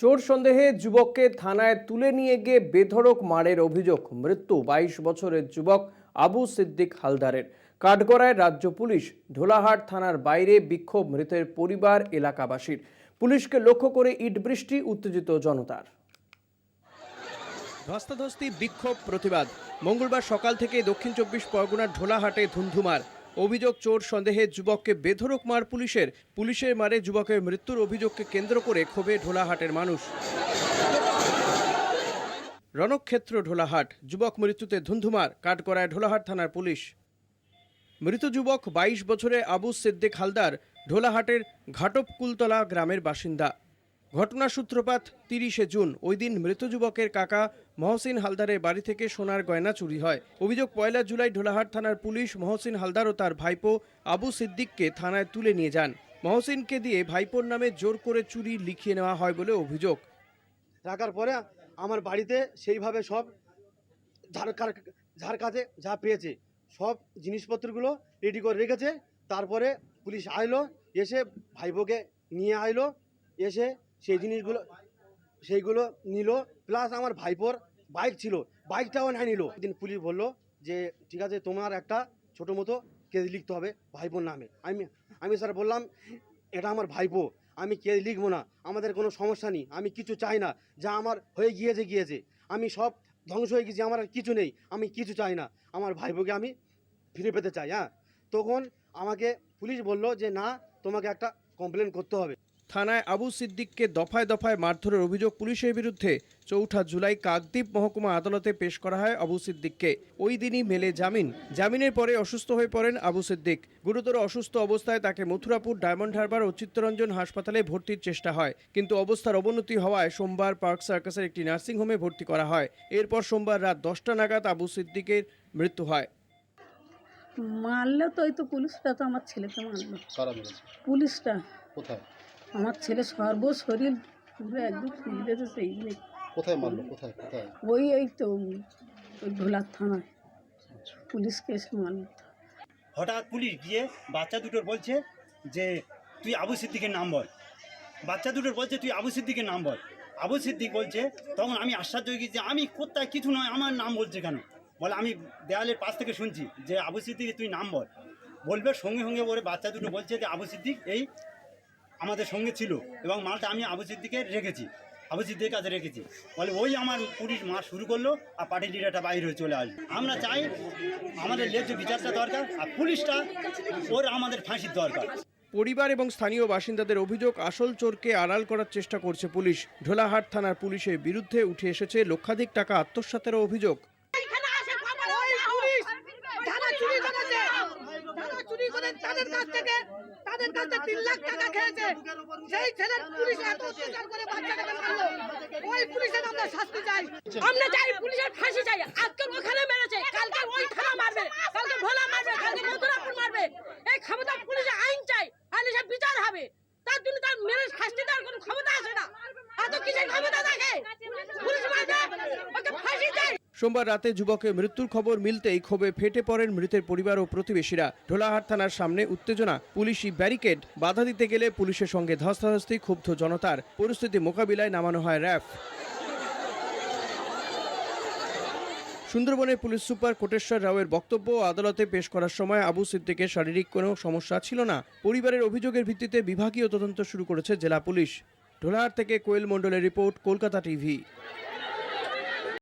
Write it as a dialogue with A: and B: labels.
A: চোর সন্দেহে যুবককে থানায় তুলে নিয়ে গিয়ে বেধড়ক মারের অভিযোগ। মৃত্যু 22 বছরের যুবক আবু সিদ্দিক হালদারের। কাঠগড়ায় রাজ্য পুলিশ। ঢোলাহাট থানার বাইরে বিক্ষোভ মৃতের পরিবার এলাকাবাসীর। পুলিশকে লক্ষ্য করে ইট বৃষ্টি উত্তেজিত জনতার। ধস্তাধস্তি, বিক্ষোভ, প্রতিবাদ। মঙ্গলবার সকাল থেকে দক্ষিণ 24 পরগনার ঢোলাহাটে ধুন্ধুমার। অভিযোগ, চোর সন্দেহে যুবককে বেধড়ক মার পুলিশের মারে যুবকের মৃত্যুর অভিযোগকে কেন্দ্র করে ক্ষোভে ঢোলাহাটের মানুষ। রণক্ষেত্র ঢোলাহাট। যুবক মৃত্যুতে ধুন্ধুমার। কাঠগড়ায় ঢোলাহাট থানার পুলিশ। মৃত যুবক 22 বছরের আবু সিদ্দিক হালদার ঢোলাহাটের ঘাটপকুলতলা গ্রামের বাসিন্দা। ঘটনার সূত্রপাত 30শে জুন। ওই দিন মৃত যুবকের কাকা মহসিন হালদারের বাড়ি থেকে সোনার গয়না চুরি হয়। অভিযোগ, 1 জুলাই ঢোলাহাট থানার পুলিশ মহসিন হালদার ও তার ভাইপো আবু সিদ্দিককে থানায় তুলে নিয়ে যান। মহসিনকে দিয়ে ভাইপোর নামে জোর করে চুরি লিখিয়ে নেওয়া হয় বলে অভিযোগ।
B: রাখার পরে আমার বাড়িতে সেইভাবে সব ঝাড় কাছে যা পেয়েছে সব জিনিসপত্রগুলো রেডি করে রেখেছে। তারপরে পুলিশ আইলো, এসে ভাইপোকে নিয়ে আইলো, এসে সেই জিনিসগুলো সেইগুলো নিল। প্লাস আমার ভাইপোর বাইক ছিল, বাইকটাও না নিল। একদিন পুলিশ বললো যে ঠিক আছে, তোমার একটা ছোটো মতো কেস লিখতে হবে ভাইপোর নামে। আমি স্যার বললাম, এটা আমার ভাইপো, আমি কেস লিখবো না, আমাদের কোনো সমস্যা নেই, আমি কিছু চাই না, যা আমার হয়ে গিয়েছে, আমি সব ধ্বংস হয়ে গেছি, আমার আর কিছু নেই, আমি কিছু চাই না, আমার ভাইপোকে আমি ফিরে পেতে চাই। তখন আমাকে পুলিশ বলল যে না, তোমাকে একটা কমপ্লেন করতে হবে।
A: থানায় আবু সিদ্দিককে দফায় দফায় মারধরের অভিযোগ পুলিশের বিরুদ্ধে। 4 জুলাই কাকদ্বীপ মহকুমা আদালতে পেশ করা হয় আবু সিদ্দিককে। ওই দিনই মেলে জামিন। জামিনের পরে অসুস্থ হয়ে পড়েন আবু সিদ্দিক। গুরুতর অসুস্থ অবস্থায় তাকে মথুরাপুর, ডায়মন্ড হারবার ও চিত্তরঞ্জন হাসপাতালে ভর্তির চেষ্টা হয়, কিন্তু অবস্থার অবনতি হওয়ায় সোমবার পার্ক সার্কাসের একটি নার্সিংহোমে ভর্তি করা হয়। এরপর সোমবার রাত 10টা নাগাদ আবু সিদ্দিকের মৃত্যু হয়।
C: মারলে তো ওই তো পুলিশটা তো আমার ছেলেকে মারলো। পুলিশটা
D: কোথায়?
C: আমার ছেলে সর্বশরীর পুরো একদম ফুলে দিয়েছে। সেই
D: কোথায় মারলো? কোথায়?
C: এই তো ওই ঢোলার থানায় পুলিশকে এসে মারলো।
E: হঠাৎ পুলিশ গিয়ে বাচ্চা দুটোর বলছে যে তুই আবু সিদ্দিকের নাম বল। বাচ্চা দুটোর বলছে তুই আবু সিদ্দিকের নাম বল। আবু সিদ্দিক বলছে, তখন আমি আশ্চর্য হয়ে গেছি, আমি কোথায় কিছু নয়, আমার নাম বলছে কেন? বলে আমি দেয়ালের পাশ থেকে শুনছি যে আবু সিদ্দিক তুই নাম বলবে। সঙ্গে সঙ্গে ওরে বাচ্চা দুটো বলছে যে আবু সিদ্দিক এই আমাদের সঙ্গে ছিল এবং মালটা আমি আবু সিদ্দিকের কাছে রেখেছি। বলে ওই আমার পুলিশ মার শুরু করলো আর পার্টি লিডারটা বাইরে হয়ে চলে আসবে। আমরা চাই আমাদের ন্যায্য বিচারটা দরকার, আর পুলিশটা ওর আমাদের ফাঁসির দরকার।
A: পরিবার এবং স্থানীয় বাসিন্দাদের অভিযোগ, আসল চোরকে আড়াল করার চেষ্টা করছে পুলিশ। ঢোলাহাট থানার পুলিশের বিরুদ্ধে উঠে এসেছে লক্ষাধিক টাকা আত্মসাতেরও অভিযোগ।
F: তাদের কাছে 3 লাখ টাকা খেয়েছে। সেই ছেলের পুলিশ এত অত্যাচার করে বাচ্চাটাকে মারলো, ওই পুলিশের আমরা শাস্তি চাই। আমরা চাই পুলিশের ফাঁসি চাই। আজকে ওখানে মেরেছে, কালকে ওই থানা মারবে, কালকে ভোলা মারবে, কালকে মথুরাপুর মারবে। এই ক্ষমতা পুলিশের আইন চাই, আইনে সব বিচার হবে। তার জন্য তার মেরে শাস্তি দেওয়ার কোনো ক্ষমতা আছে না। এত কিসের ক্ষমতা দেখে পুলিশ মারবে, ওকে ফাঁসি চাই।
A: সোমবার রাতে যুবকের মৃত্যুর খবর মিলতেই ক্ষোভে ফেটে পড়েন মৃতের পরিবার ও প্রতিবেশীরা। ঢোলাহাট থানার সামনে উত্তেজনা, পুলিশি ব্যারিকেড। বাধা দিতে গেলে পুলিশের সঙ্গে ধস্তাধস্তি, ক্ষুব্ধ জনতার। পরিস্থিতি মোকাবিলায় নামানো হয় র্যাব। সুন্দরবনের পুলিশ সুপার কোটেশ্বর রাওয়ের বক্তব্য, আদালতে পেশ করার সময় আবু সিদ্দিকের শারীরিক কোনো সমস্যা ছিল না। পরিবারের অভিযোগের ভিত্তিতে বিভাগীয় তদন্ত শুরু করেছে জেলা পুলিশ। ঢোলাহাট থেকে কোয়েল মণ্ডলের রিপোর্ট, কলকাতা টিভি।